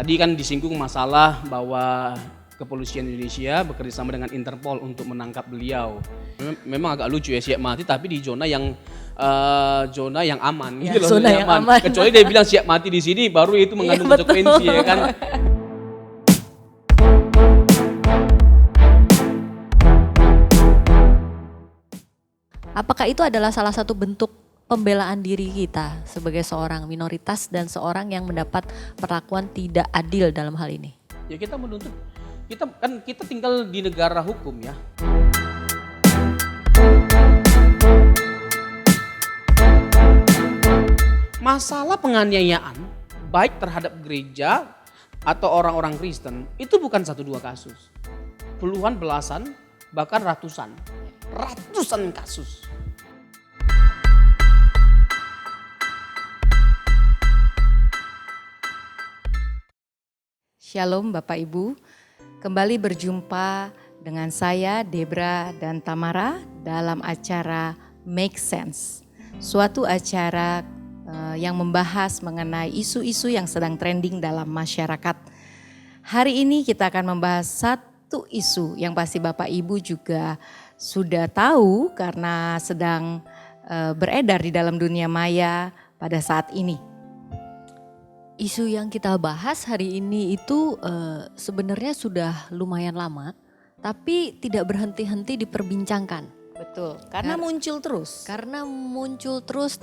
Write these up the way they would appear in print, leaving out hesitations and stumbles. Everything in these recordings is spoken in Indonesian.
Tadi kan disinggung masalah bahwa kepolisian Indonesia bekerja sama dengan Interpol untuk menangkap beliau. Memang agak lucu ya, siap mati tapi di zona yang aman Ya, gitu loh, zona yang aman. Kecuali dia bilang siap mati di sini baru itu mengandung konsekuensi ya kan. Apakah itu adalah salah satu bentuk pembelaan diri kita sebagai seorang minoritas dan seorang yang mendapat perlakuan tidak adil dalam hal ini? Ya kita menuntut, kita tinggal di negara hukum ya. Masalah penganiayaan baik terhadap gereja atau orang-orang Kristen itu bukan 1-2 kasus. Puluhan, belasan, bahkan ratusan kasus. Shalom Bapak Ibu, kembali berjumpa dengan saya Debra dan Tamara dalam acara Make Sense. Suatu acara yang membahas mengenai isu-isu yang sedang trending dalam masyarakat. Hari ini kita akan membahas satu isu yang pasti Bapak Ibu juga sudah tahu karena sedang beredar di dalam dunia maya pada saat ini. Isu yang kita bahas hari ini itu sebenarnya sudah lumayan lama, tapi tidak berhenti-henti diperbincangkan. Betul, karena muncul terus. Karena muncul terus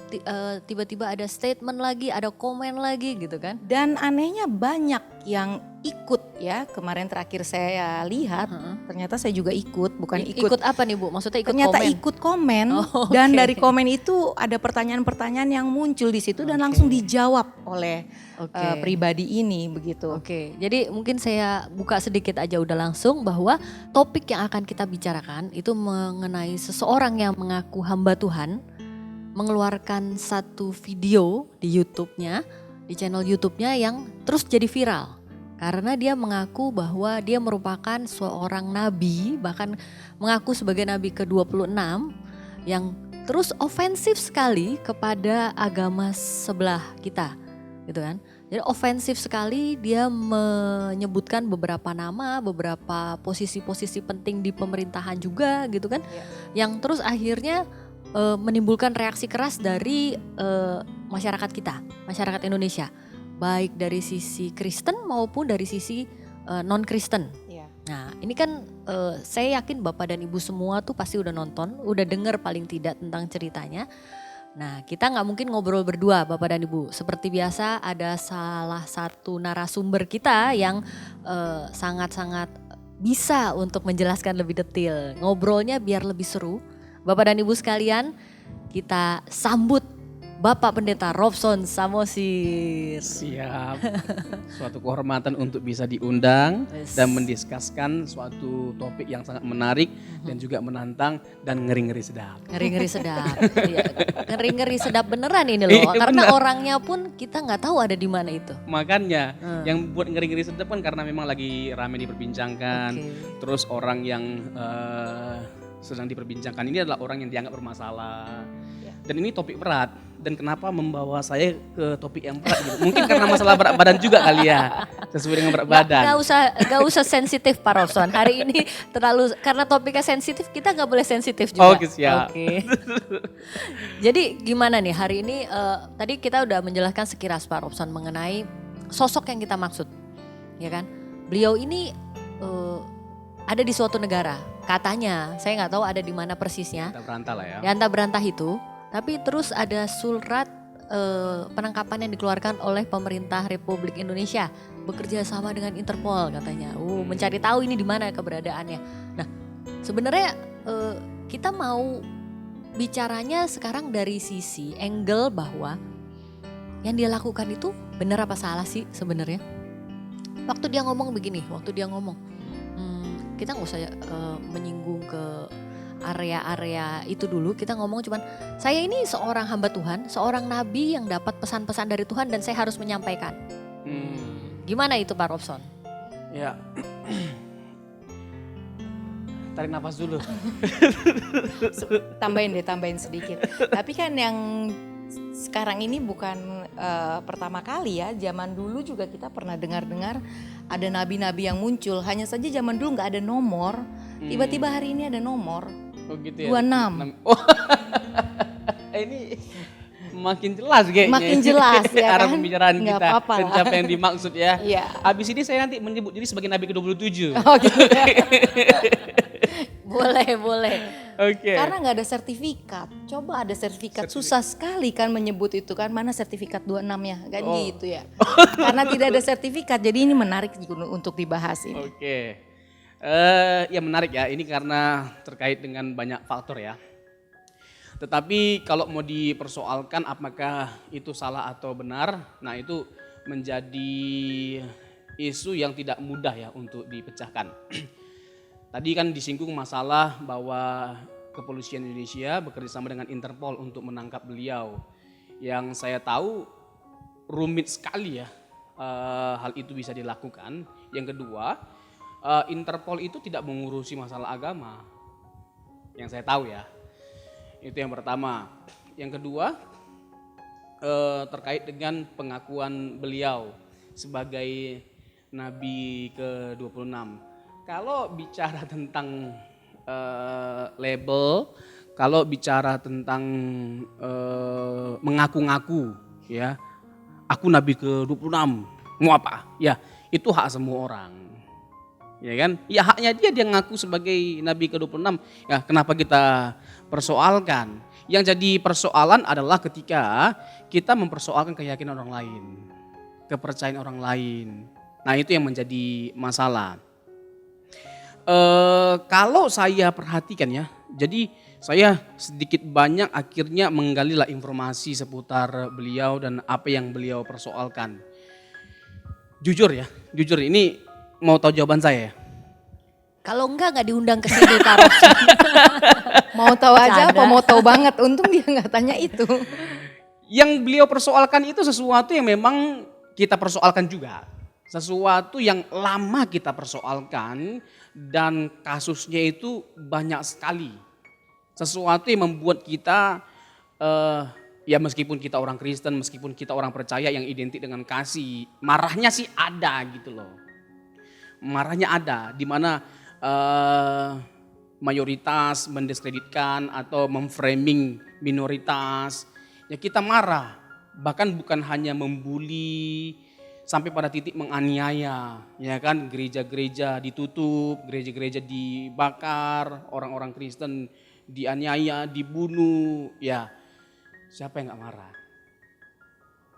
tiba-tiba ada statement lagi, ada komen lagi gitu kan. Dan anehnya banyak yang ikut ya. Kemarin terakhir saya lihat ternyata saya juga ikut, bukan ikut. Ikut apa nih Bu? Maksudnya ikut ternyata komen? ikut komen Oh, dan oke. dari komen itu ada pertanyaan-pertanyaan yang muncul di situ dan langsung dijawab oleh pribadi ini begitu. Oke, jadi mungkin saya buka sedikit aja udah langsung bahwa topik yang akan kita bicarakan itu mengenai seseorang yang mengaku hamba Tuhan mengeluarkan satu video di YouTube-nya, di channel YouTube-nya yang terus jadi viral. Karena dia mengaku bahwa dia merupakan seorang nabi, bahkan mengaku sebagai nabi ke-26 yang terus ofensif sekali kepada agama sebelah kita, gitu kan. Jadi ofensif sekali, dia menyebutkan beberapa nama, beberapa posisi-posisi penting di pemerintahan juga gitu kan. Yang terus akhirnya menimbulkan reaksi keras dari masyarakat kita, masyarakat Indonesia. Baik dari sisi Kristen maupun dari sisi non-Kristen. Nah ini kan saya yakin Bapak dan Ibu semua tuh pasti udah nonton, udah denger paling tidak tentang ceritanya. Nah kita gak mungkin ngobrol berdua Bapak dan Ibu. Seperti biasa ada salah satu narasumber kita yang sangat-sangat bisa untuk menjelaskan lebih detail. Ngobrolnya biar lebih seru. Bapak dan Ibu sekalian, kita sambut Bapak Pendeta Robson Samosir. Siap. Suatu kehormatan untuk bisa diundang Yes. dan mendiskuskan suatu topik yang sangat menarik dan juga menantang dan ngeri-ngeri sedap. Ngeri-ngeri sedap. Iya, ngeri-ngeri sedap beneran ini loh. Iya, Karena benar. orangnya pun kita nggak tahu ada di mana itu. Makanya yang buat ngeri-ngeri sedap kan karena memang lagi rame diperbincangkan. Oke. Terus orang yang sedang diperbincangkan ini adalah orang yang dianggap bermasalah. Dan ini topik berat. Dan kenapa membawa saya ke topik yang berat gitu? Mungkin karena masalah berat badan juga kali ya. Sesuai dengan berat badan. Gak usah sensitif Pak Robson. Hari ini terlalu, karena topiknya sensitif kita gak boleh sensitif juga. Oke, siap. Oke. Jadi gimana nih hari ini, tadi kita udah menjelaskan sekilas Pak Robson mengenai sosok yang kita maksud. Ya kan? Beliau ini ada di suatu negara. Katanya, saya gak tahu ada di mana persisnya. Kita berantah lah ya. Di antah berantah itu. Tapi terus ada surat penangkapan yang dikeluarkan oleh pemerintah Republik Indonesia bekerja sama dengan Interpol katanya. Mencari tahu ini di mana keberadaannya. Nah, sebenarnya kita mau bicaranya sekarang dari sisi angle bahwa yang dia lakukan itu benar apa salah sih sebenarnya? Waktu dia ngomong begini, kita nggak usah menyinggung ke area-area itu dulu, kita ngomong cuman saya ini seorang hamba Tuhan, seorang nabi yang dapat pesan-pesan dari Tuhan dan saya harus menyampaikan. Gimana itu Pak Robson? Ya. Tarik nafas dulu. Tambahin sedikit. Tapi kan yang sekarang ini bukan pertama kali ya, zaman dulu juga kita pernah dengar-dengar ada nabi-nabi yang muncul, hanya saja zaman dulu nggak ada nomor, tiba-tiba hari ini ada nomor. Oh gitu ya. 26. Oh. Ini makin jelas kayaknya. Makin jelas ya arah kan? pembicaraan Nggak kita apa-apa dan lah. siapa yang dimaksud ya. Iya. Abis ini saya nanti menyebut diri sebagai nabi ke-27. Oh gitu ya. Boleh. Oke. Karena nggak ada sertifikat. Coba ada sertifikat, susah sekali kan menyebut itu kan, mana sertifikat 26-nya, kan gitu ya. Karena tidak ada sertifikat, jadi ini menarik untuk dibahas ini. Oke. Ya menarik ya, ini karena terkait dengan banyak faktor ya. Tetapi kalau mau dipersoalkan apakah itu salah atau benar, nah itu menjadi isu yang tidak mudah ya untuk dipecahkan. Tadi kan disinggung masalah bahwa Kepolisian Indonesia bekerjasama dengan Interpol untuk menangkap beliau. Yang saya tahu rumit sekali ya hal itu bisa dilakukan. Yang kedua, Interpol itu tidak mengurusi masalah agama. Yang saya tahu ya. Itu yang pertama. Yang kedua, terkait dengan pengakuan beliau sebagai Nabi ke-26. Kalau bicara tentang label, kalau bicara tentang mengaku-ngaku ya, aku Nabi ke-26, mau apa? Ya, itu hak semua orang. Ya kan? Ya haknya dia ngaku sebagai Nabi ke-26. Ya, kenapa kita persoalkan? Yang jadi persoalan adalah ketika kita mempersoalkan keyakinan orang lain, kepercayaan orang lain. Nah, itu yang menjadi masalah. Kalau saya perhatikan ya, jadi saya sedikit banyak akhirnya menggalilah informasi seputar beliau dan apa yang beliau persoalkan. Jujur ini mau tahu jawaban saya ya? Kalau nggak diundang ke sini taruh. Mau tahu aja Bercanda. apa mau tahu banget, untung dia nggak tanya itu. Yang beliau persoalkan itu sesuatu yang memang kita persoalkan juga. Sesuatu yang lama kita persoalkan dan kasusnya itu banyak sekali. Sesuatu yang membuat kita ya meskipun kita orang Kristen, meskipun kita orang percaya yang identik dengan kasih, marahnya sih ada gitu loh. Marahnya ada di mana mayoritas mendiskreditkan atau memframing minoritas. Ya kita marah, bahkan bukan hanya membuli, sampai pada titik menganiaya, ya kan, gereja-gereja ditutup, gereja-gereja dibakar, orang-orang Kristen dianiaya, dibunuh, ya siapa yang gak marah?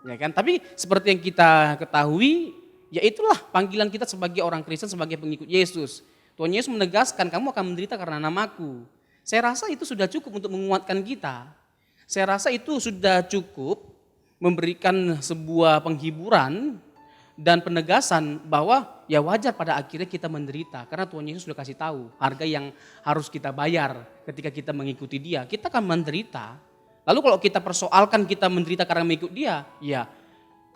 Ya kan, tapi seperti yang kita ketahui, ya itulah panggilan kita sebagai orang Kristen, sebagai pengikut Yesus. Tuhan Yesus menegaskan kamu akan menderita karena namaku. Saya rasa itu sudah cukup untuk menguatkan kita. Saya rasa itu sudah cukup memberikan sebuah penghiburan dan penegasan bahwa ya wajar pada akhirnya kita menderita. Karena Tuhan Yesus sudah kasih tahu harga yang harus kita bayar ketika kita mengikuti Dia. Kita akan menderita. Lalu kalau kita persoalkan kita menderita karena mengikut Dia, ya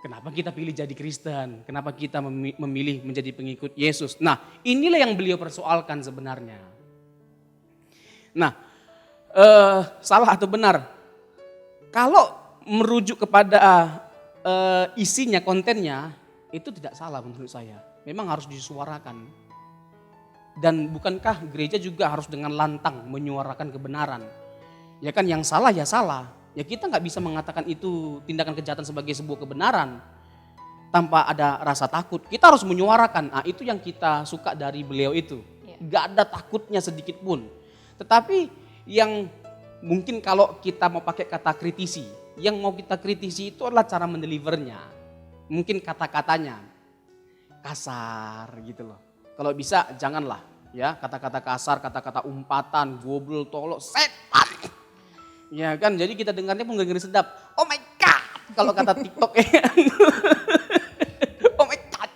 kenapa kita pilih jadi Kristen? Kenapa kita memilih menjadi pengikut Yesus? Nah, inilah yang beliau persoalkan sebenarnya. Nah, salah atau benar? Kalau merujuk kepada isinya, kontennya, itu tidak salah menurut saya. Memang harus disuarakan. Dan bukankah gereja juga harus dengan lantang menyuarakan kebenaran? Ya kan, yang salah ya salah. Ya kita nggak bisa mengatakan itu tindakan kejahatan sebagai sebuah kebenaran tanpa ada rasa takut. Kita harus menyuarakan. Nah, itu yang kita suka dari beliau itu. Nggak ada takutnya sedikit pun. Tetapi yang mungkin kalau kita mau pakai kata kritisi, yang mau kita kritisi itu adalah cara mendelivernya. Mungkin kata-katanya kasar gitu loh. Kalau bisa janganlah ya, kata-kata kasar, kata-kata umpatan, goblol, tolol, setan. Ya kan, jadi kita dengarnya pun gak ngeri sedap. Oh my God, kalau kata TikTok ya. Oh my God.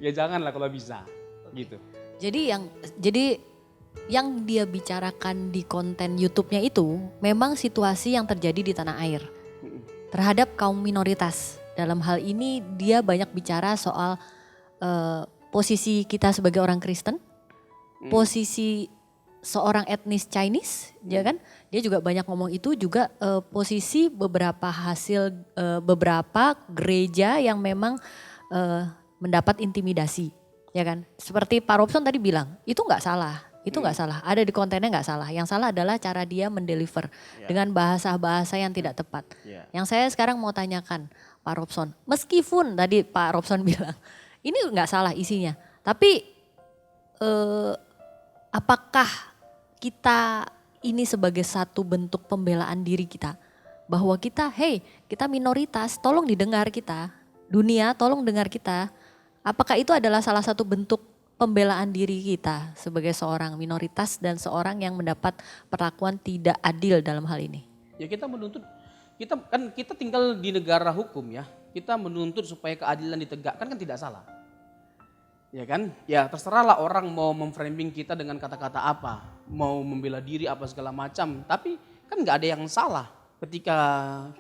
Ya janganlah kalau bisa gitu. Jadi yang dia bicarakan di konten YouTube-nya itu memang situasi yang terjadi di tanah air terhadap kaum minoritas. Dalam hal ini dia banyak bicara soal posisi kita sebagai orang Kristen, posisi seorang etnis Chinese, ya kan? Dia juga banyak ngomong itu juga posisi beberapa beberapa gereja yang memang mendapat intimidasi, ya kan? Seperti Pak Robson tadi bilang, itu nggak salah. Itu nggak salah, ada di kontennya nggak salah. Yang salah adalah cara dia mendeliver dengan bahasa-bahasa yang tidak tepat. Yang saya sekarang mau tanyakan Pak Robson, meskipun tadi Pak Robson bilang ini nggak salah isinya, tapi apakah kita ini sebagai satu bentuk pembelaan diri kita, bahwa kita, kita minoritas, tolong didengar kita, dunia tolong dengar kita. Apakah itu adalah salah satu bentuk pembelaan diri kita sebagai seorang minoritas dan seorang yang mendapat perlakuan tidak adil dalam hal ini? Ya kita menuntut, kita tinggal di negara hukum ya. Kita menuntut supaya keadilan ditegakkan kan tidak salah. Ya kan? Ya terserahlah orang mau memframing kita dengan kata-kata apa, mau membela diri apa segala macam. Tapi kan nggak ada yang salah ketika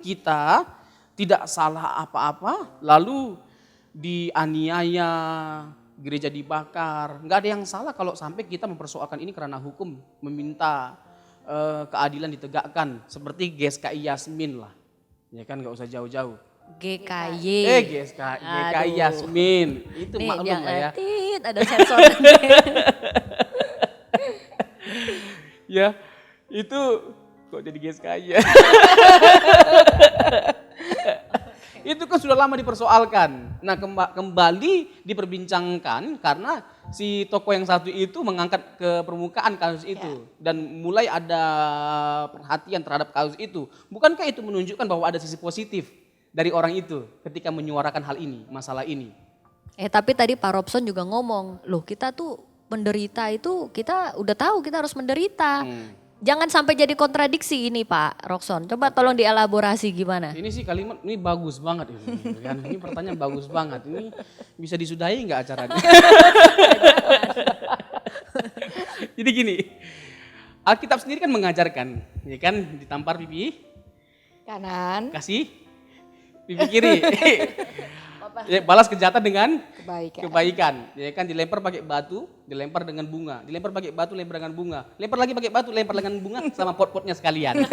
kita tidak salah apa-apa lalu dianiaya, gereja dibakar. Nggak ada yang salah kalau sampai kita mempersoalkan ini karena hukum, meminta keadilan ditegakkan. Seperti GSKI Yasmin lah, ya kan nggak usah jauh-jauh. GKY. GKI Yasmin, itu nih, maklum lah ya. Ada sensor. Ya, itu kok jadi GSKI ya. Itu kan sudah lama dipersoalkan. Nah kembali diperbincangkan karena si tokoh yang satu itu mengangkat ke permukaan kasus itu. Dan mulai ada perhatian terhadap kasus itu. Bukankah itu menunjukkan bahwa ada sisi positif dari orang itu ketika menyuarakan hal ini, masalah ini. Tapi tadi Pak Robson juga ngomong, loh kita tuh menderita itu kita udah tahu kita harus menderita. Jangan sampai jadi kontradiksi ini Pak Robson. Coba tolong dielaborasi gimana. Ini sih kalimat ini bagus banget ini kan. Ini pertanyaan bagus banget. Ini bisa disudahi nggak acaranya? Jadi gini, Alkitab sendiri kan mengajarkan, ya kan, ditampar pipi Kanan, kasih pipi kiri. Ya, balas kejahatan dengan kebaikan. Ya kan, dilempar pakai batu, dilempar dengan bunga. Dilempar pakai batu, lempar dengan bunga. Lempar lagi pakai batu, lempar dengan bunga sama pot-potnya sekalian.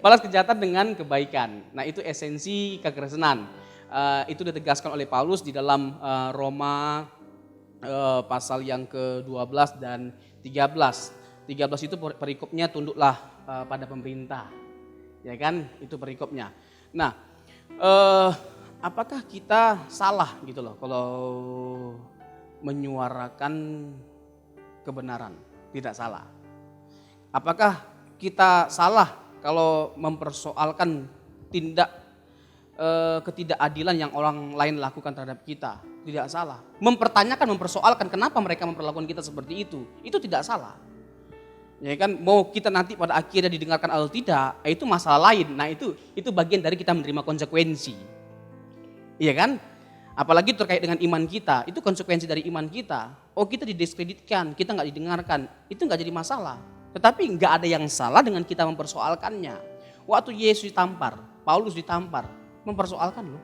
Balas kejahatan dengan kebaikan. Nah, itu esensi kekristenan. Itu ditegaskan oleh Paulus di dalam Roma pasal yang ke-12 dan 13. 13 itu perikopnya tunduklah pada pemerintah. Ya kan? Itu perikopnya. Nah, apakah kita salah gitu loh kalau menyuarakan kebenaran? Tidak salah. Apakah kita salah kalau mempersoalkan tindak ketidakadilan yang orang lain lakukan terhadap kita? Tidak salah. Mempertanyakan, mempersoalkan kenapa mereka memperlakukan kita seperti itu tidak salah. Ya kan, mau kita nanti pada akhirnya didengarkan atau tidak, itu masalah lain. Nah itu bagian dari kita menerima konsekuensi. Iya kan? Apalagi terkait dengan iman kita, itu konsekuensi dari iman kita. Oh kita didiskreditkan, kita nggak didengarkan, itu nggak jadi masalah. Tetapi nggak ada yang salah dengan kita mempersoalkannya. Waktu Yesus ditampar, Paulus ditampar, mempersoalkan loh.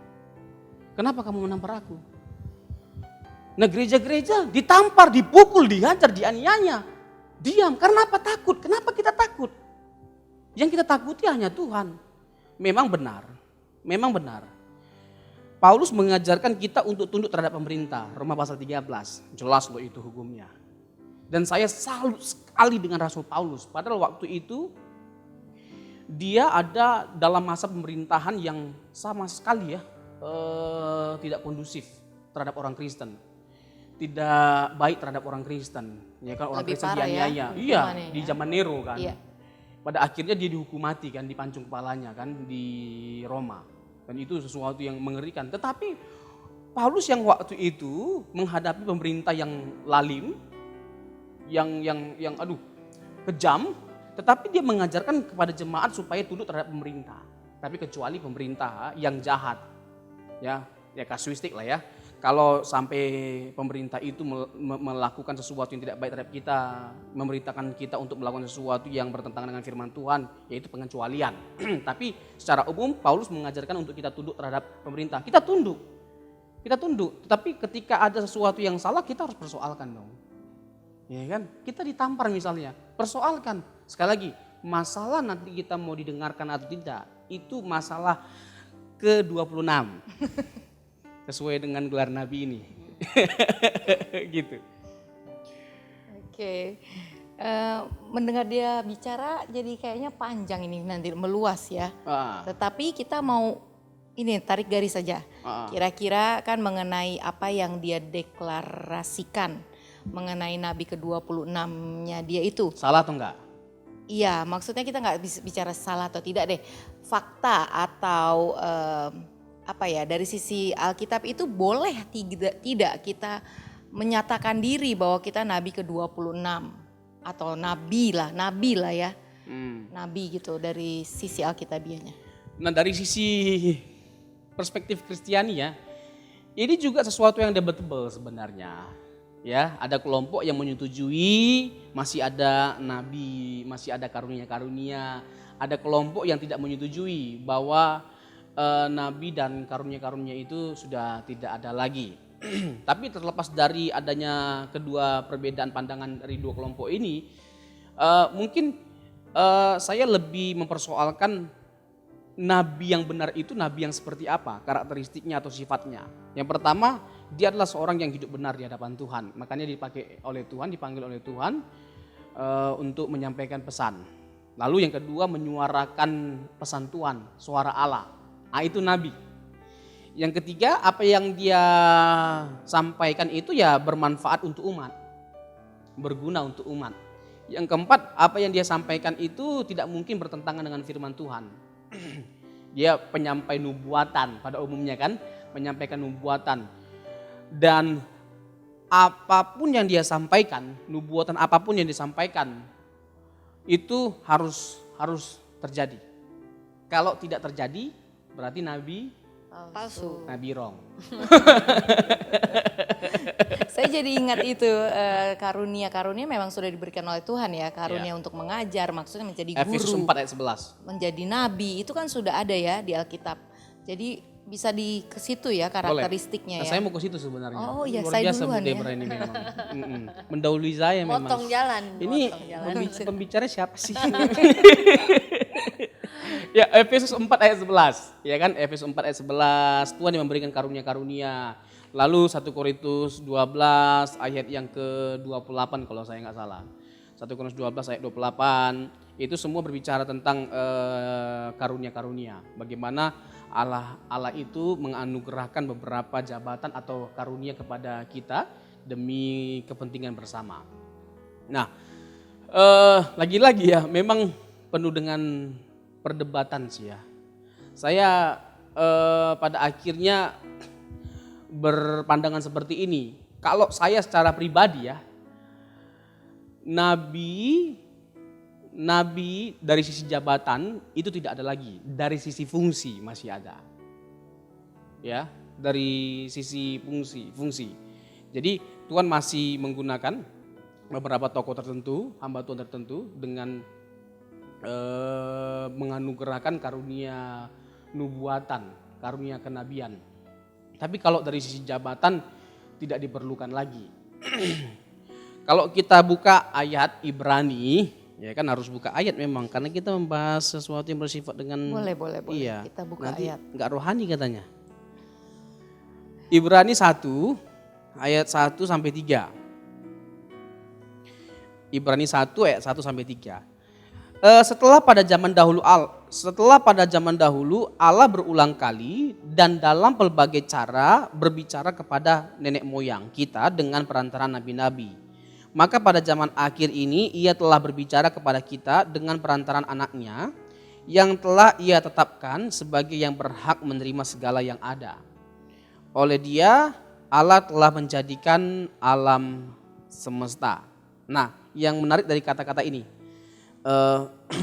Kenapa kamu menampar aku? Nah gereja-gereja ditampar, dipukul, dihajar, dianiaya. Diam, karena apa? Takut. Kenapa kita takut? Yang kita takuti hanya Tuhan. Memang benar. Paulus mengajarkan kita untuk tunduk terhadap pemerintah. Roma pasal 13, jelas loh itu hukumnya. Dan saya salut sekali dengan Rasul Paulus. Padahal waktu itu dia ada dalam masa pemerintahan yang sama sekali ya tidak kondusif terhadap orang Kristen. Tidak baik terhadap orang Kristen, ya kan, orang lebih Kristen dianiaya, ya, di zaman Nero kan. Iya. Pada akhirnya dia dihukum mati kan, dipancung kepalanya kan di Roma. Dan itu sesuatu yang mengerikan. Tetapi Paulus yang waktu itu menghadapi pemerintah yang lalim, yang kejam, tetapi dia mengajarkan kepada jemaat supaya tunduk terhadap pemerintah. Tapi kecuali pemerintah yang jahat, ya kasuistik lah ya. Kalau sampai pemerintah itu melakukan sesuatu yang tidak baik terhadap kita, memerintahkan kita untuk melakukan sesuatu yang bertentangan dengan firman Tuhan, yaitu pengecualian. Tapi secara umum Paulus mengajarkan untuk kita tunduk terhadap pemerintah. Kita tunduk. Tetapi ketika ada sesuatu yang salah kita harus persoalkan dong. Ya kan? Kita ditampar misalnya. Persoalkan. Sekali lagi, masalah nanti kita mau didengarkan atau tidak, itu masalah ke-26. Sesuai dengan gelar Nabi ini. Gitu. Oke. Mendengar dia bicara jadi kayaknya panjang ini, nanti meluas ya. Tetapi kita mau ini tarik garis saja. Kira-kira kan mengenai apa yang dia deklarasikan mengenai Nabi ke-26-nya dia itu. Salah atau enggak? Iya, maksudnya kita nggak bisa bicara salah atau tidak deh. Fakta atau apa ya, dari sisi Alkitab itu boleh tidak kita menyatakan diri bahwa kita Nabi ke-26 atau nabi lah ya. Nabi gitu dari sisi Alkitabiahnya. Nah, dari sisi perspektif Kristiani ya, ini juga sesuatu yang debatable sebenarnya. Ya, ada kelompok yang menyetujui masih ada nabi, masih ada karunia-karunia. Ada kelompok yang tidak menyetujui bahwa nabi dan karunia-karunia itu sudah tidak ada lagi. Tapi terlepas dari adanya kedua perbedaan pandangan dari dua kelompok ini, mungkin saya lebih mempersoalkan nabi yang benar itu nabi yang seperti apa, karakteristiknya atau sifatnya. Yang pertama, dia adalah seorang yang hidup benar di hadapan Tuhan. Makanya dipanggil oleh Tuhan untuk menyampaikan pesan. Lalu yang kedua, menyuarakan pesan Tuhan, suara Allah. Itu nabi. Yang ketiga, apa yang dia sampaikan itu ya bermanfaat untuk umat, berguna untuk umat. Yang keempat, apa yang dia sampaikan itu tidak mungkin bertentangan dengan firman Tuhan. Dia penyampai nubuatan pada umumnya kan, menyampaikan nubuatan. Dan apapun yang dia sampaikan, nubuatan apapun yang disampaikan itu harus terjadi. Kalau tidak terjadi, berarti nabi palsu. Nabi wrong. Saya jadi ingat itu karunia memang sudah diberikan oleh Tuhan ya, karunia untuk mengajar, maksudnya menjadi guru. Efesus 4 ayat 11. Menjadi nabi itu kan sudah ada ya di Alkitab. Jadi bisa ke situ ya karakteristiknya. Nah, ya. saya mau ke situ sebenarnya. Oh iya, Luar saya biasa duluan ya. Debra ini memang. Mendahului saya memang. Potong jalan. Ini potong jalan. pembicara siapa sih? Ya, Efesus 4 ayat 11. Ya kan, Efesus 4 ayat 11. Tuhan yang memberikan karunia-karunia. Lalu 1 Korintus 12 ayat yang ke-28 kalau saya nggak salah. 1 Korintus 12 ayat 28. Itu semua berbicara tentang karunia-karunia. Bagaimana Allah itu menganugerahkan beberapa jabatan atau karunia kepada kita demi kepentingan bersama. Nah, lagi-lagi ya memang penuh dengan perdebatan sih ya. Saya pada akhirnya berpandangan seperti ini. Kalau saya secara pribadi ya, nabi dari sisi jabatan itu tidak ada lagi, dari sisi fungsi masih ada. Ya, dari sisi fungsi. Jadi Tuhan masih menggunakan beberapa tokoh tertentu, hamba Tuhan tertentu dengan menganugerahkan karunia nubuatan, karunia kenabian. Tapi kalau dari sisi jabatan tidak diperlukan lagi. Kalau kita buka ayat Ibrani, ya kan harus buka ayat memang karena kita membahas sesuatu yang bersifat dengan Boleh. Iya, Kita buka nanti ayat. enggak rohani katanya. Ibrani 1 ayat 1 sampai 3. Ibrani 1 ayat 1 sampai 3. Setelah pada zaman dahulu Allah berulang kali dan dalam pelbagai cara berbicara kepada nenek moyang kita dengan perantaraan nabi-nabi. Maka pada zaman akhir ini ia telah berbicara kepada kita dengan perantaraan anaknya yang telah ia tetapkan sebagai yang berhak menerima segala yang ada. Oleh dia Allah telah menjadikan alam semesta. Nah, yang menarik dari kata-kata ini,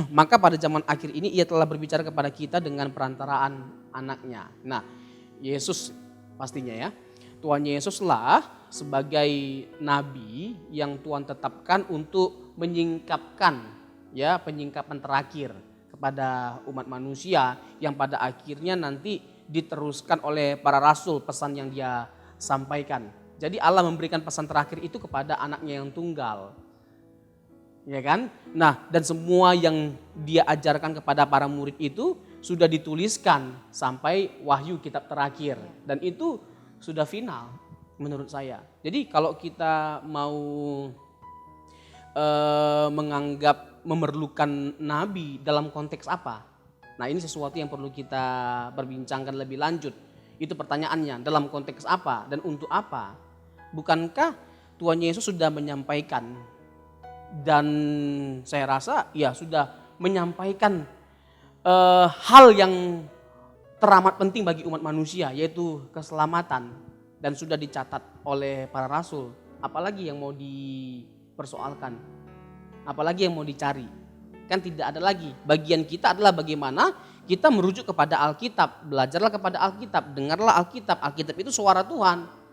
maka pada zaman akhir ini ia telah berbicara kepada kita dengan perantaraan anaknya. Nah, Yesus pastinya ya. Tuhan Yesuslah sebagai nabi yang Tuhan tetapkan untuk menyingkapkan ya, penyingkapan terakhir kepada umat manusia yang pada akhirnya nanti diteruskan oleh para rasul pesan yang dia sampaikan Jadi Allah memberikan pesan terakhir itu kepada anaknya yang tunggal. Ya kan? Nah, dan semua yang dia ajarkan kepada para murid itu sudah dituliskan sampai wahyu kitab terakhir. Dan itu sudah final menurut saya. Jadi kalau kita mau menganggap memerlukan nabi dalam konteks apa? Nah, ini sesuatu yang perlu kita perbincangkan lebih lanjut. Itu pertanyaannya, dalam konteks apa dan untuk apa? Bukankah Tuhan Yesus sudah menyampaikan, dan saya rasa ya sudah menyampaikan hal yang teramat penting bagi umat manusia, yaitu keselamatan, dan sudah dicatat oleh para rasul. Apalagi yang mau dipersoalkan, apalagi yang mau dicari? Kan tidak ada lagi. Bagian kita adalah bagaimana kita merujuk kepada Alkitab. Belajarlah kepada Alkitab, dengarlah Alkitab. Alkitab itu suara Tuhan.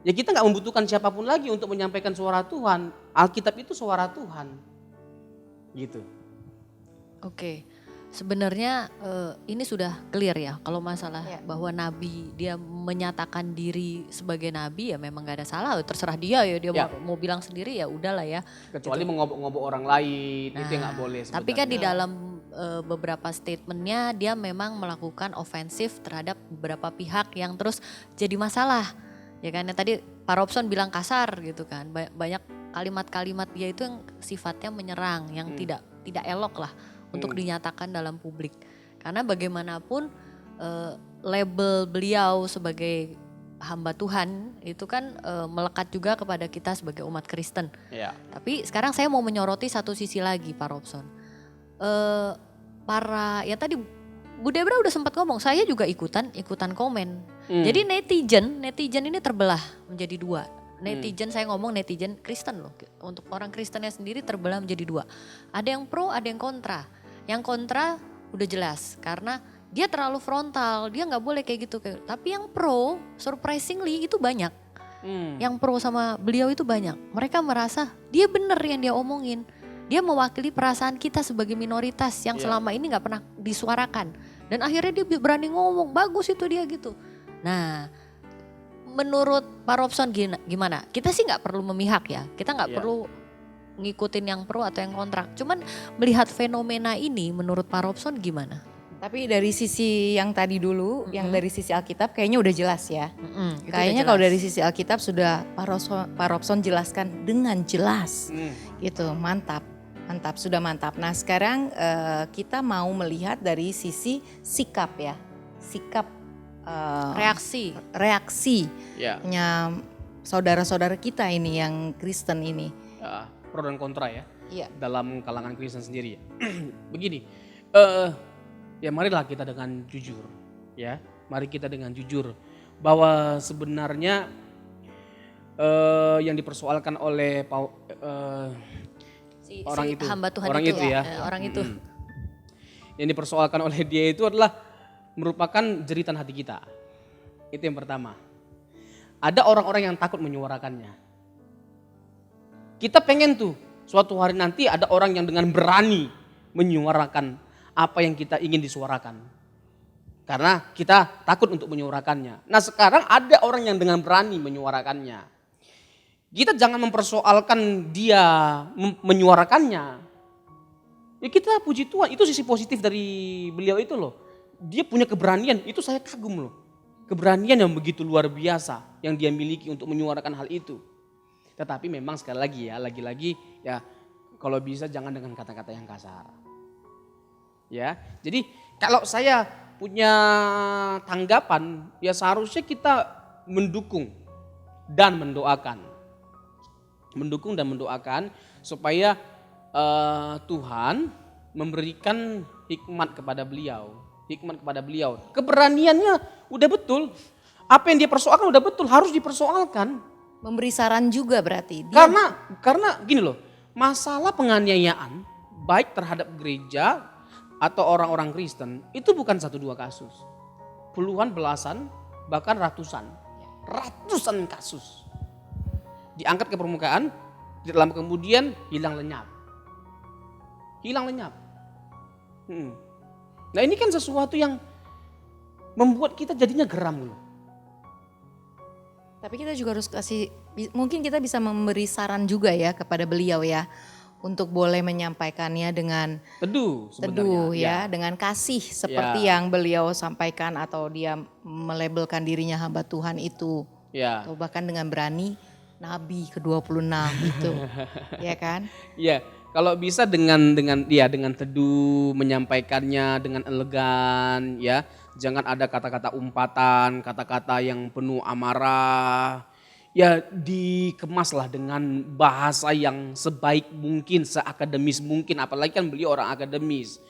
Ya kita nggak membutuhkan siapapun lagi untuk menyampaikan suara Tuhan. Alkitab itu suara Tuhan. Gitu. Oke, sebenarnya ini sudah clear ya kalau masalah bahwa nabi dia menyatakan diri sebagai nabi ya memang gak ada salah, terserah dia ya dia mau bilang sendiri ya udahlah ya. Kecuali mengobok-ngobok orang lain, itu yang gak boleh sebenarnya. Tapi kan di dalam beberapa statementnya dia memang melakukan ofensif terhadap beberapa pihak yang terus jadi masalah. Ya kan, yang tadi Pak Robson bilang kasar gitu kan, banyak kalimat-kalimat dia itu yang sifatnya menyerang, yang tidak elok lah untuk dinyatakan dalam publik. Karena bagaimanapun label beliau sebagai hamba Tuhan itu kan melekat juga kepada kita sebagai umat Kristen. Ya. Tapi sekarang saya mau menyoroti satu sisi lagi Pak Robson. Ya tadi Bu Debra udah sempat ngomong, saya juga ikutan komen. Jadi netizen ini terbelah menjadi dua. Netizen, saya ngomong netizen Kristen loh. Untuk orang Kristennya sendiri terbelah menjadi dua. Ada yang pro, ada yang kontra. Yang kontra udah jelas karena dia terlalu frontal, dia nggak boleh kayak gitu. Tapi yang pro, surprisingly itu banyak. Yang pro sama beliau itu banyak. Mereka merasa dia benar yang dia omongin. Dia mewakili perasaan kita sebagai minoritas yang selama ini gak pernah disuarakan. Dan akhirnya dia berani ngomong, bagus itu dia gitu. Nah, menurut Pak Robson gimana? Kita sih gak perlu memihak ya. Kita gak perlu ngikutin yang pro atau yang kontra. Cuman melihat fenomena ini menurut Pak Robson gimana? Tapi dari sisi yang tadi dulu, yang dari sisi Alkitab kayaknya udah jelas ya. Kayaknya kalau dari sisi Alkitab sudah Pak Robson jelaskan dengan jelas. Gitu, mantap, sudah mantap. Nah sekarang kita mau melihat dari sisi sikap ya. Sikap reaksinya saudara-saudara kita ini yang Kristen ini. Pro dan kontra ya. Dalam kalangan Kristen sendiri ya. Begini. Ya marilah kita dengan jujur ya, mari kita dengan jujur bahwa sebenarnya yang dipersoalkan oleh orang itu, hamba Tuhan orang itu ya, orang itu yang dipersoalkan oleh dia itu adalah merupakan jeritan hati kita. Itu yang pertama. Ada orang-orang yang takut menyuarakannya. Kita pengen tuh suatu hari nanti ada orang yang dengan berani menyuarakan apa yang kita ingin disuarakan. Karena kita takut untuk menyuarakannya. Nah sekarang ada orang yang dengan berani menyuarakannya. Kita jangan mempersoalkan dia menyuarakannya. Ya kita puji Tuhan, itu sisi positif dari beliau itu loh. Dia punya keberanian, itu saya kagum loh. Keberanian yang begitu luar biasa yang dia miliki untuk menyuarakan hal itu. Tetapi memang sekali lagi ya kalau bisa jangan dengan kata-kata yang kasar. Ya, jadi kalau saya punya tanggapan, ya seharusnya kita mendukung dan mendoakan supaya Tuhan memberikan hikmat kepada beliau. Keberaniannya udah betul, apa yang dia persoalkan udah betul, harus dipersoalkan. Memberi saran juga berarti. Karena gini loh, masalah penganiayaan baik terhadap gereja atau orang-orang Kristen itu bukan 1-2 kasus. Puluhan, belasan, bahkan ratusan kasus. Diangkat ke permukaan, di dalam kemudian hilang lenyap. Nah ini kan sesuatu yang membuat kita jadinya geram loh. Tapi kita juga harus mungkin kita bisa memberi saran juga ya kepada beliau ya, untuk boleh menyampaikannya dengan Teduh sebenarnya. teduh ya, dengan kasih seperti yang beliau sampaikan, atau dia melabelkan dirinya hamba Tuhan itu, Ya. atau bahkan dengan berani Nabi ke-26 itu, ya kan? Iya, kalau bisa dengan teduh menyampaikannya dengan elegan ya. Jangan ada kata-kata umpatan, kata-kata yang penuh amarah. Ya dikemaslah dengan bahasa yang sebaik mungkin, seakademis mungkin, apalagi kan beliau orang akademis.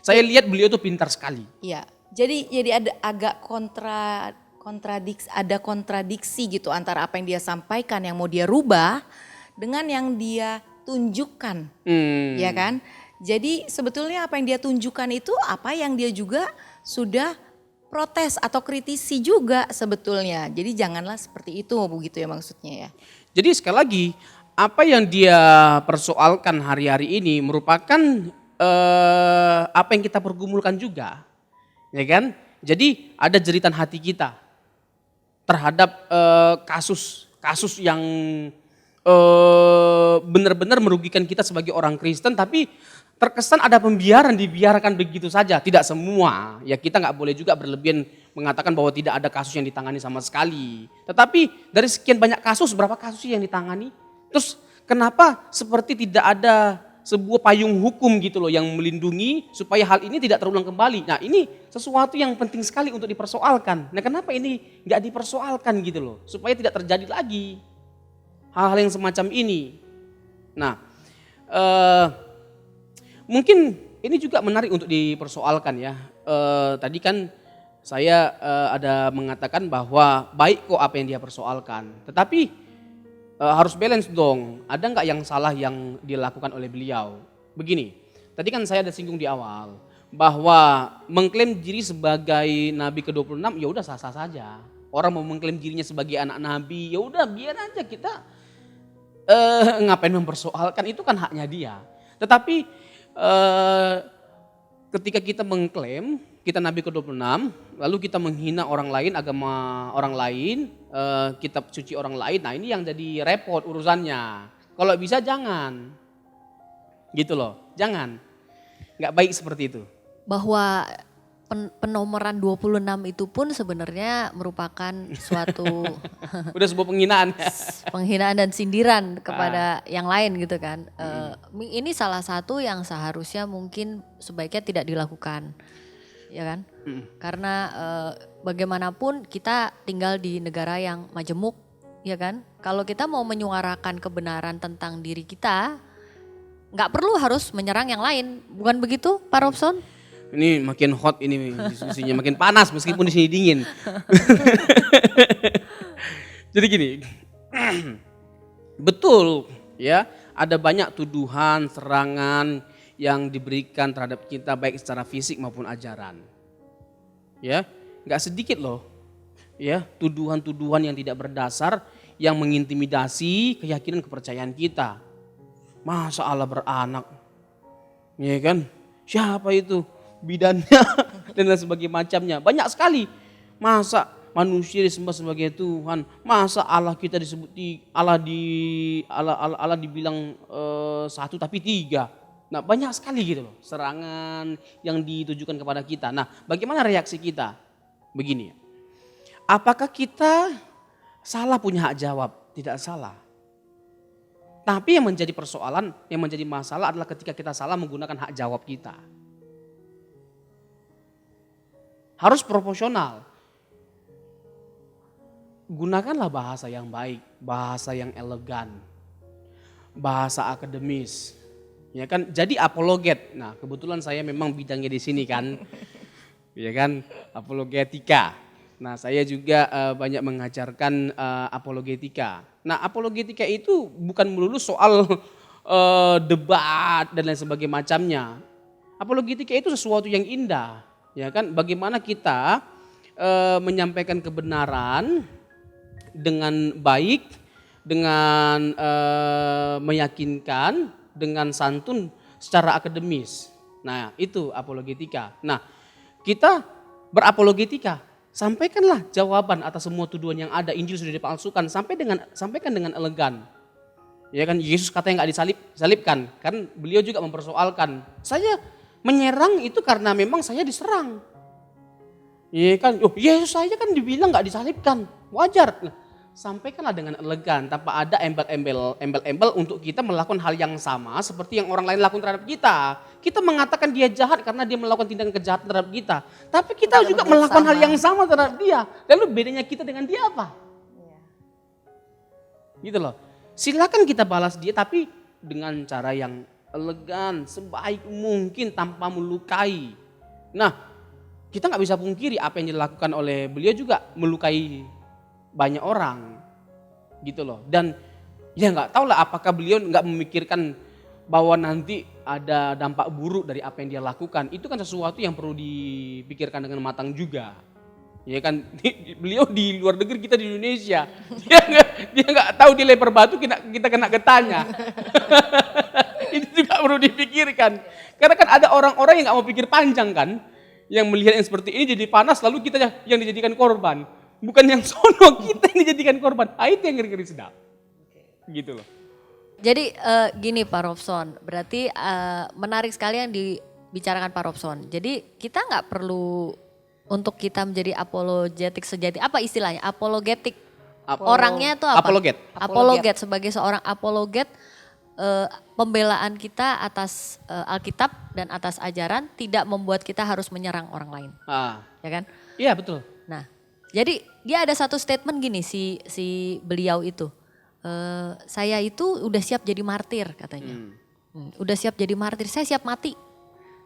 Saya lihat beliau tuh pintar sekali. Iya. Jadi ada agak kontradiksi gitu antara apa yang dia sampaikan yang mau dia rubah dengan yang dia tunjukkan, ya kan? Jadi sebetulnya apa yang dia tunjukkan itu apa yang dia juga sudah protes atau kritisi juga sebetulnya. Jadi janganlah seperti itu, begitu ya maksudnya ya. Jadi sekali lagi, apa yang dia persoalkan hari-hari ini merupakan apa yang kita pergumulkan juga, ya kan? Jadi ada jeritan hati kita terhadap kasus yang benar-benar merugikan kita sebagai orang Kristen, tapi terkesan ada pembiaran, dibiarkan begitu saja. Tidak semua, ya kita nggak boleh juga berlebihan mengatakan bahwa tidak ada kasus yang ditangani sama sekali. Tetapi dari sekian banyak kasus, berapa kasus yang ditangani? Terus kenapa seperti tidak ada sebuah payung hukum gitu loh yang melindungi supaya hal ini tidak terulang kembali. Nah ini sesuatu yang penting sekali untuk dipersoalkan. Nah kenapa ini nggak dipersoalkan gitu loh, supaya tidak terjadi lagi hal-hal yang semacam ini. Nah mungkin ini juga menarik untuk dipersoalkan ya. Tadi kan saya ada mengatakan bahwa baik kok apa yang dia persoalkan, tetapi harus balance dong. Ada nggak yang salah yang dilakukan oleh beliau? Begini, tadi kan saya ada singgung di awal bahwa mengklaim diri sebagai Nabi ke-26 ya udah sah-sah saja. Orang mau mengklaim dirinya sebagai anak Nabi, ya udah biar aja, kita ngapain mempersoalkan, itu kan haknya dia. Tetapi ketika kita mengklaim kita Nabi ke-26, lalu kita menghina orang lain, agama orang lain, kitab suci orang lain, nah ini yang jadi repot urusannya. Kalau bisa jangan, gitu loh, jangan, nggak baik seperti itu. Bahwa penomoran 26 itu pun sebenarnya merupakan suatu Udah sebuah penghinaan. penghinaan dan sindiran kepada yang lain gitu kan. Ini salah satu yang seharusnya mungkin sebaiknya tidak dilakukan, ya kan? Karena bagaimanapun kita tinggal di negara yang majemuk, ya kan? Kalau kita mau menyuarakan kebenaran tentang diri kita, nggak perlu harus menyerang yang lain, bukan begitu, Pak Robson? Ini makin hot ini diskusinya, makin panas meskipun di sini dingin. Jadi gini, betul ya, ada banyak tuduhan, serangan yang diberikan terhadap kita baik secara fisik maupun ajaran. Ya, nggak sedikit loh, ya tuduhan-tuduhan yang tidak berdasar yang mengintimidasi keyakinan kepercayaan kita. Masa Allah beranak, ya kan? Siapa itu? Bidannya dan lain sebagainya macamnya. Banyak sekali. Masa manusia disembah sebagai Tuhan? Masa Allah kita disebut Allah dibilang satu tapi tiga? Nah, banyak sekali gitu loh serangan yang ditujukan kepada kita. Nah, bagaimana reaksi kita? Begini. Apakah kita salah punya hak jawab? Tidak salah. Tapi yang menjadi persoalan, yang menjadi masalah adalah ketika kita salah menggunakan hak jawab kita. Harus proporsional. Gunakanlah bahasa yang baik, bahasa yang elegan, bahasa akademis. Ya kan, jadi apologet. Nah, kebetulan saya memang bidangnya di sini kan. Ya kan, apologetika. Nah, saya juga banyak mengajarkan apologetika. Nah, apologetika itu bukan melulu soal debat dan lain sebagainya macamnya. Apologetika itu sesuatu yang indah. Ya kan, bagaimana kita menyampaikan kebenaran dengan baik, dengan meyakinkan, dengan santun secara akademis. Nah itu apologetika. Nah kita berapologetika sampaikanlah jawaban atas semua tuduhan yang ada. Injil sudah dipalsukan, sampaikan dengan elegan. Ya kan, Yesus katanya nggak disalibkan, kan beliau juga mempersoalkan, saya menyerang itu karena memang saya diserang. Iya kan, Yesus saja kan dibilang nggak disalibkan, wajar. Nah, sampaikanlah dengan elegan, tanpa ada embel-embel untuk kita melakukan hal yang sama seperti yang orang lain lakukan terhadap kita. Kita mengatakan dia jahat karena dia melakukan tindakan kejahatan terhadap kita, tapi kita juga melakukan hal yang sama terhadap dia. Lalu bedanya kita dengan dia apa? Gitu loh. Silakan kita balas dia, tapi dengan cara yang elegan, sebaik mungkin tanpa melukai. Nah, kita nggak bisa pungkiri apa yang dilakukan oleh beliau juga melukai banyak orang, gitu loh. Dan ya nggak tahu lah apakah beliau nggak memikirkan bahwa nanti ada dampak buruk dari apa yang dia lakukan. Itu kan sesuatu yang perlu dipikirkan dengan matang juga. Ya kan, beliau di luar negeri, kita di Indonesia. Dia nggak tahu dia lempar batu, kita kena getahnya. Itu juga perlu dipikirkan. Karena kan ada orang-orang yang nggak mau pikir panjang kan, yang melihat yang seperti ini jadi panas, lalu kita yang dijadikan korban. Bukan yang sono, kita yang dijadikan korban. Itu yang ngeri-ngeri sedap. Gitu loh. Jadi gini Pak Robson, berarti menarik sekali yang dibicarakan Pak Robson. Jadi kita nggak perlu untuk kita menjadi apologetik sejati, apa istilahnya? Apologetik. Orangnya itu apa? Apologet. Sebagai seorang apologet, pembelaan kita atas Alkitab dan atas ajaran tidak membuat kita harus menyerang orang lain. Ya kan? Iya betul. Nah, jadi dia ada satu statement gini si beliau itu. Saya itu udah siap jadi martir katanya. Udah siap jadi martir, saya siap mati.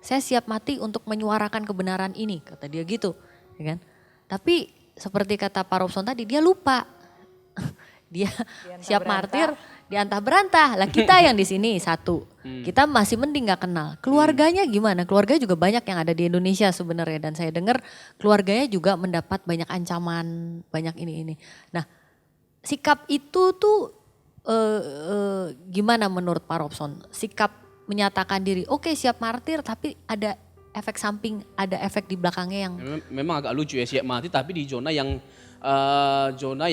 Saya siap mati untuk menyuarakan kebenaran ini, kata dia gitu, ya kan? Tapi seperti kata Pak Robson tadi, dia lupa. Dia siap martir, diantah berantah. Lah kita yang di sini satu, kita masih mending nggak kenal. Keluarganya gimana? Keluarga juga banyak yang ada di Indonesia sebenarnya, dan saya dengar keluarganya juga mendapat banyak ancaman, banyak ini. Nah, sikap itu tuh gimana menurut Pak Robson? Sikap menyatakan diri, oke siap martir, tapi ada efek samping, ada efek di belakangnya yang memang agak lucu ya, siap mati tapi di zona yang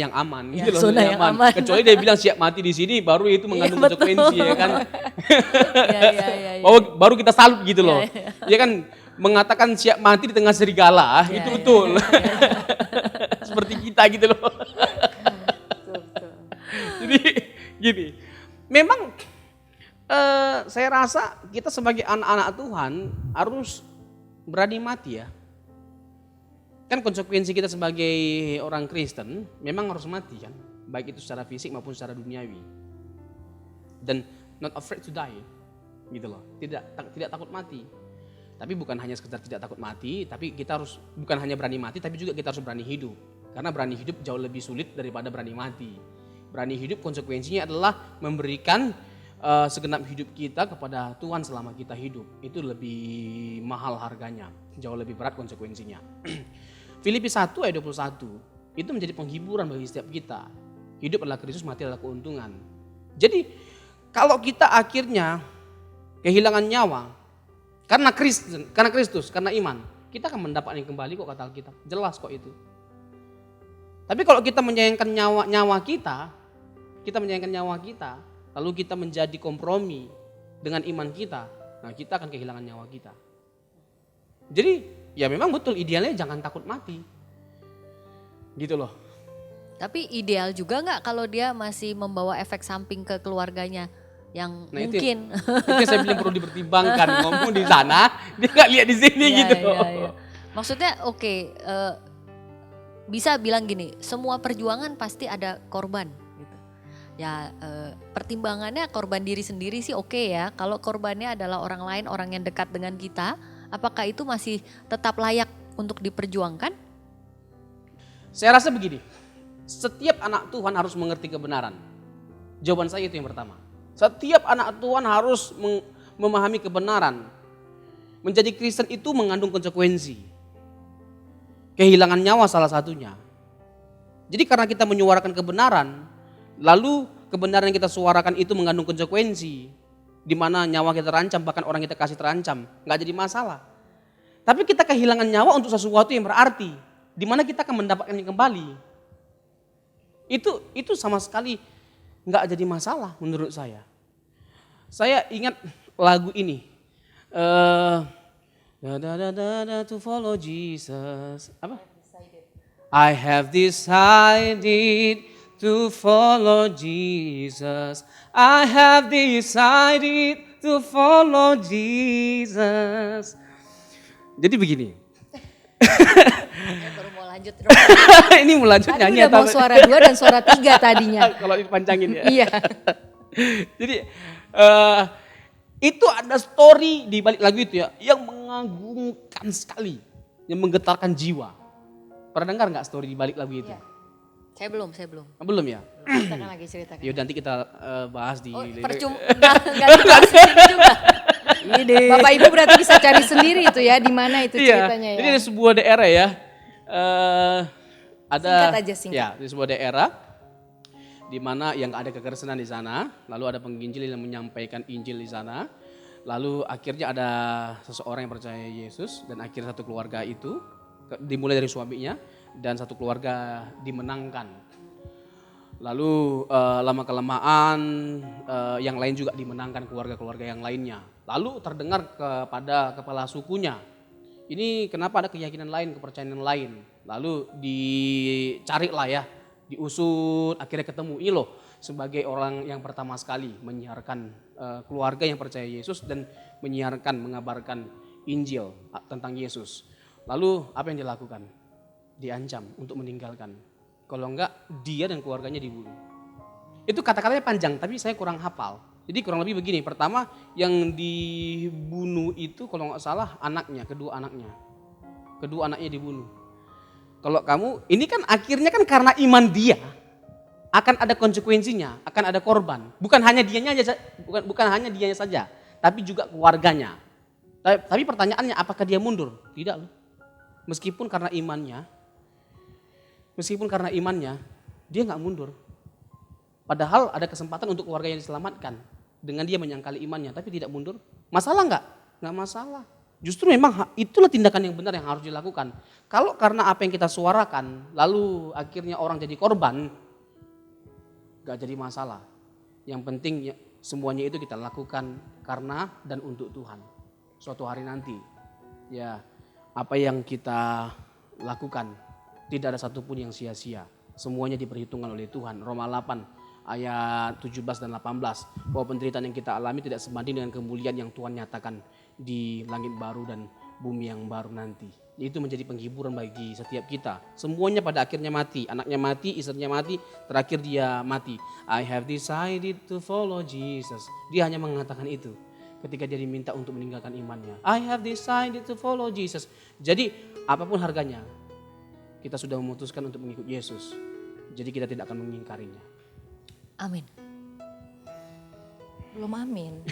aman ya, gitu loh, zona yang aman. Kecuali dia bilang siap mati di sini, baru itu mengandung konsekuensi ya kan. Baru kita salut gitu loh. Ya kan, mengatakan siap mati di tengah serigala, itu betul. Seperti kita gitu loh. Jadi gini, memang saya rasa kita sebagai anak-anak Tuhan harus berani mati ya. Kan konsekuensi kita sebagai orang Kristen memang harus mati kan. Baik itu secara fisik maupun secara duniawi. Dan not afraid to die gitu loh. Tidak takut mati. Tapi bukan hanya sekedar tidak takut mati, tapi kita harus bukan hanya berani mati, tapi juga kita harus berani hidup. Karena berani hidup jauh lebih sulit daripada berani mati. Berani hidup konsekuensinya adalah memberikan segenap hidup kita kepada Tuhan selama kita hidup. Itu lebih mahal harganya, jauh lebih berat konsekuensinya. Filipi 1 ayat 21 itu menjadi penghiburan bagi setiap kita. Hidup adalah Kristus, mati adalah keuntungan. Jadi kalau kita akhirnya kehilangan nyawa karena Kristus, karena iman, kita akan mendapatkan kembali kok, kata Alkitab. Jelas kok itu. Tapi kalau kita menyayangkan nyawa kita lalu kita menjadi kompromi dengan iman kita, nah kita akan kehilangan nyawa kita. Jadi ya memang betul idealnya jangan takut mati. Gitu loh. Tapi ideal juga nggak kalau dia masih membawa efek samping ke keluarganya yang mungkin. Itu saya bilang perlu dipertimbangkan, ngomong di sana, dia nggak lihat di sini gitu. Iya. Maksudnya bisa bilang gini, semua perjuangan pasti ada korban. Ya pertimbangannya korban diri sendiri sih oke ya. Kalau korbannya adalah orang lain, orang yang dekat dengan kita, apakah itu masih tetap layak untuk diperjuangkan? Saya rasa begini, setiap anak Tuhan harus mengerti kebenaran. Jawaban saya itu yang pertama. Setiap anak Tuhan harus memahami kebenaran. Menjadi Kristen itu mengandung konsekuensi. Kehilangan nyawa salah satunya. Jadi karena kita menyuarakan kebenaran, lalu kebenaran yang kita suarakan itu mengandung konsekuensi, di mana nyawa kita terancam, bahkan orang kita kasih terancam, nggak jadi masalah. Tapi kita kehilangan nyawa untuk sesuatu yang berarti. di mana kita akan mendapatkannya kembali. Itu sama sekali nggak jadi masalah menurut saya. Saya ingat lagu ini. To follow Jesus. Apa? I have decided to follow Jesus. I have decided to follow Jesus. Jadi begini. Baru mau lanjut. Ini mau lanjut Tadi nyanyi udah mau suara 2 dan suara 3 tadinya. Kalau dipanjangin ya. Iya. Jadi itu ada story di balik lagu itu ya yang mengagumkan sekali, yang menggetarkan jiwa. Pernah dengar nggak story di balik lagu itu? Iya. Saya belum. Belum ya? Ceritakan lagi, ceritakan. Yaudah nanti kita bahas di. Percuma enggak dibahas di sini juga. Bapak Ibu berarti bisa cari sendiri itu ya, di mana itu Iya. ceritanya ya. Jadi di sebuah daerah ya, ada. Singkat aja, singkat. Ya, di sebuah daerah di mana yang ada kekristenan di sana, lalu ada penginjil yang menyampaikan Injil di sana, lalu akhirnya ada seseorang yang percaya Yesus dan akhirnya satu keluarga itu dimulai dari suaminya dan satu keluarga dimenangkan. Lalu lama kelamaan yang lain juga dimenangkan keluarga-keluarga yang lainnya. Lalu terdengar kepada kepala sukunya, ini kenapa ada keyakinan lain, kepercayaan lain. Lalu dicarilah ya, diusut, akhirnya ketemu. Ini loh sebagai orang yang pertama sekali menyiarkan keluarga yang percaya Yesus dan menyiarkan, mengabarkan Injil tentang Yesus. Lalu apa yang dilakukan? Diancam untuk meninggalkan. Kalau enggak dia dan keluarganya dibunuh. Itu kata-katanya panjang tapi saya kurang hafal. Jadi kurang lebih begini, pertama yang dibunuh itu kalau nggak salah anaknya, kedua anaknya dibunuh. Kalau kamu, ini kan akhirnya kan karena iman dia akan ada konsekuensinya, akan ada korban. Bukan hanya dianya saja, tapi juga keluarganya. Tapi pertanyaannya apakah dia mundur? Tidak loh. Meskipun karena imannya, dia nggak mundur. Padahal ada kesempatan untuk keluarga yang diselamatkan dengan dia menyangkali imannya, tapi tidak mundur. Masalah nggak? Nggak masalah. Justru memang itulah tindakan yang benar yang harus dilakukan. Kalau karena apa yang kita suarakan, lalu akhirnya orang jadi korban, nggak jadi masalah. Yang penting semuanya itu kita lakukan karena dan untuk Tuhan. Suatu hari nanti, ya apa yang kita lakukan tidak ada satupun yang sia-sia. Semuanya diperhitungkan oleh Tuhan. Roma 8 ayat 17 dan 18. Bahwa penderitaan yang kita alami tidak sebanding dengan kemuliaan yang Tuhan nyatakan di langit baru dan bumi yang baru nanti. Itu menjadi penghiburan bagi setiap kita. Semuanya pada akhirnya mati. Anaknya mati, istrinya mati, terakhir dia mati. I have decided to follow Jesus. Dia hanya mengatakan itu ketika dia diminta untuk meninggalkan imannya. I have decided to follow Jesus. Jadi apapun harganya, kita sudah memutuskan untuk mengikut Yesus. Jadi kita tidak akan mengingkarinya. Amin. Belum amin.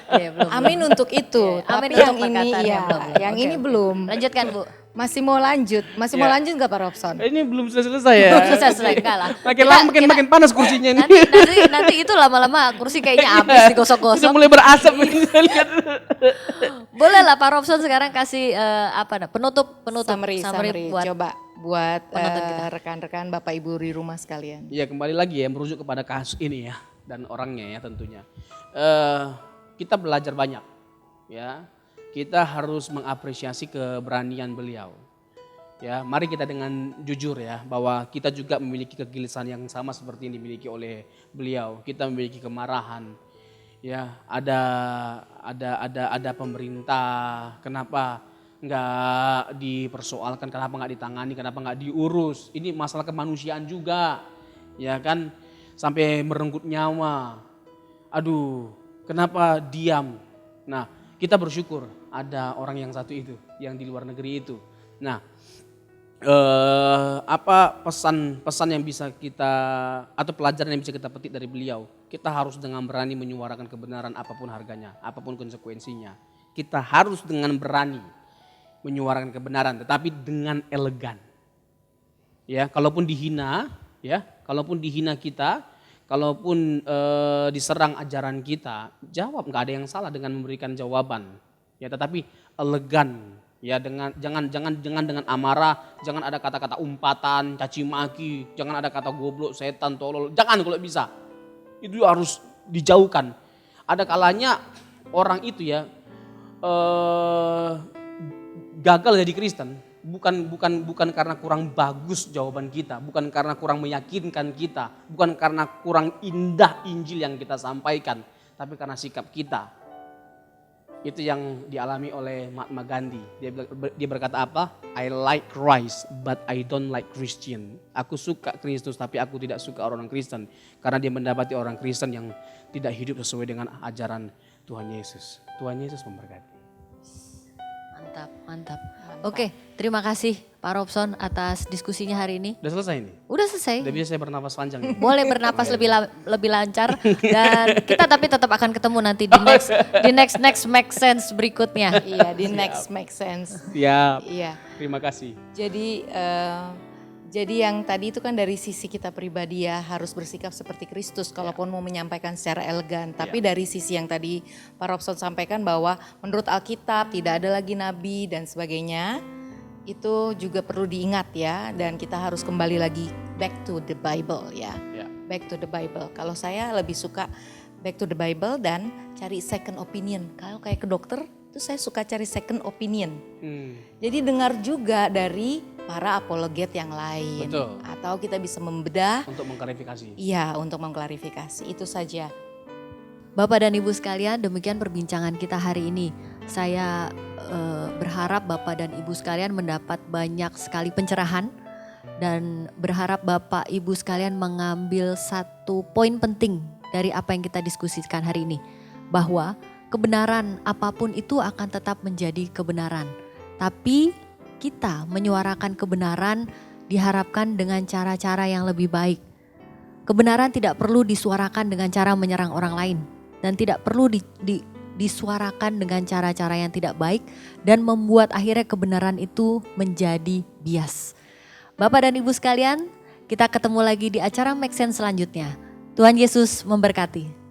Belum. Amin untuk itu. Ya, amin Tapi yang untuk ini perkataannya, ya, belum. yang Oke, ini oke. belum. Lanjutkan Bu. Masih mau lanjut nggak Pak Robson? Ini belum selesai ya. Selesai enggak lah. Makin lama makin panas kursinya ini. Nanti itu lama-lama kursi kayaknya habis Sudah digosok-gosok. mulai berasap ini saya lihat. Boleh lah Pak Robson sekarang kasih penutup Summary buat coba buat penonton kita. rekan-rekan Bapak Ibu di rumah sekalian. Ya kembali lagi ya merujuk kepada kasus ini ya dan orangnya ya tentunya. Kita belajar banyak ya. Kita harus mengapresiasi keberanian beliau. Ya, mari kita dengan jujur ya bahwa kita juga memiliki kegelisahan yang sama seperti yang dimiliki oleh beliau. Kita memiliki kemarahan. Ya, ada pemerintah, kenapa nggak dipersoalkan, kenapa nggak ditangani, kenapa nggak diurus. Ini masalah kemanusiaan juga, ya kan, sampai merenggut nyawa. Aduh, kenapa diam? Nah, kita bersyukur ada orang yang satu itu, yang di luar negeri itu. Nah, apa pesan yang bisa kita atau pelajaran yang bisa kita petik dari beliau? Kita harus dengan berani menyuarakan kebenaran apapun harganya, apapun konsekuensinya. Kita harus dengan berani menyuarakan kebenaran, tetapi dengan elegan. Ya, kalaupun dihina kita, kalaupun diserang ajaran kita, jawab, nggak ada yang salah dengan memberikan jawaban. Ya, tetapi elegan, Ya jangan dengan amarah, jangan ada kata-kata umpatan, caci maki, jangan ada kata goblok, setan, tolol. Jangan kalau bisa. Itu harus dijauhkan. Ada kalanya orang itu ya gagal jadi Kristen bukan karena kurang bagus jawaban kita, bukan karena kurang meyakinkan kita, bukan karena kurang indah Injil yang kita sampaikan, tapi karena sikap kita. Itu yang dialami oleh Mahatma Gandhi. Dia berkata apa? I like Christ but I don't like Christian. Aku suka Kristus tapi aku tidak suka orang Kristen. Karena dia mendapati orang Kristen yang tidak hidup sesuai dengan ajaran Tuhan Yesus. Tuhan Yesus memberkati. Mantap. Oke, terima kasih Pak Robson atas diskusinya hari ini. Udah selesai nih? Udah selesai. Udah bisa saya bernapas panjang. Ya? Boleh bernapas lebih lancar dan kita tapi tetap akan ketemu nanti di next make sense berikutnya. Iya, di next make sense. Siap. Iya. Terima kasih. Jadi yang tadi itu kan dari sisi kita pribadi ya harus bersikap seperti Kristus kalaupun mau menyampaikan secara elegan. Tapi dari sisi yang tadi Pak Robson sampaikan bahwa menurut Alkitab tidak ada lagi nabi dan sebagainya. Itu juga perlu diingat ya dan kita harus kembali lagi back to the Bible ya. Back to the Bible. Kalau saya lebih suka back to the Bible dan cari second opinion. Kalau kayak ke dokter itu saya suka cari second opinion. Jadi dengar juga dari para apologet yang lain. Betul. Atau kita bisa membedah. Untuk mengklarifikasi. Iya, untuk mengklarifikasi. Itu saja. Bapak dan Ibu sekalian, demikian perbincangan kita hari ini. Saya berharap Bapak dan Ibu sekalian mendapat banyak sekali pencerahan. Dan berharap Bapak Ibu sekalian mengambil satu poin penting dari apa yang kita diskusikan hari ini. Bahwa kebenaran apapun itu akan tetap menjadi kebenaran. Tapi kita menyuarakan kebenaran diharapkan dengan cara-cara yang lebih baik. Kebenaran tidak perlu disuarakan dengan cara menyerang orang lain. Dan tidak perlu disuarakan dengan cara-cara yang tidak baik. Dan membuat akhirnya kebenaran itu menjadi bias. Bapak dan Ibu sekalian, kita ketemu lagi di acara Make Sense selanjutnya. Tuhan Yesus memberkati.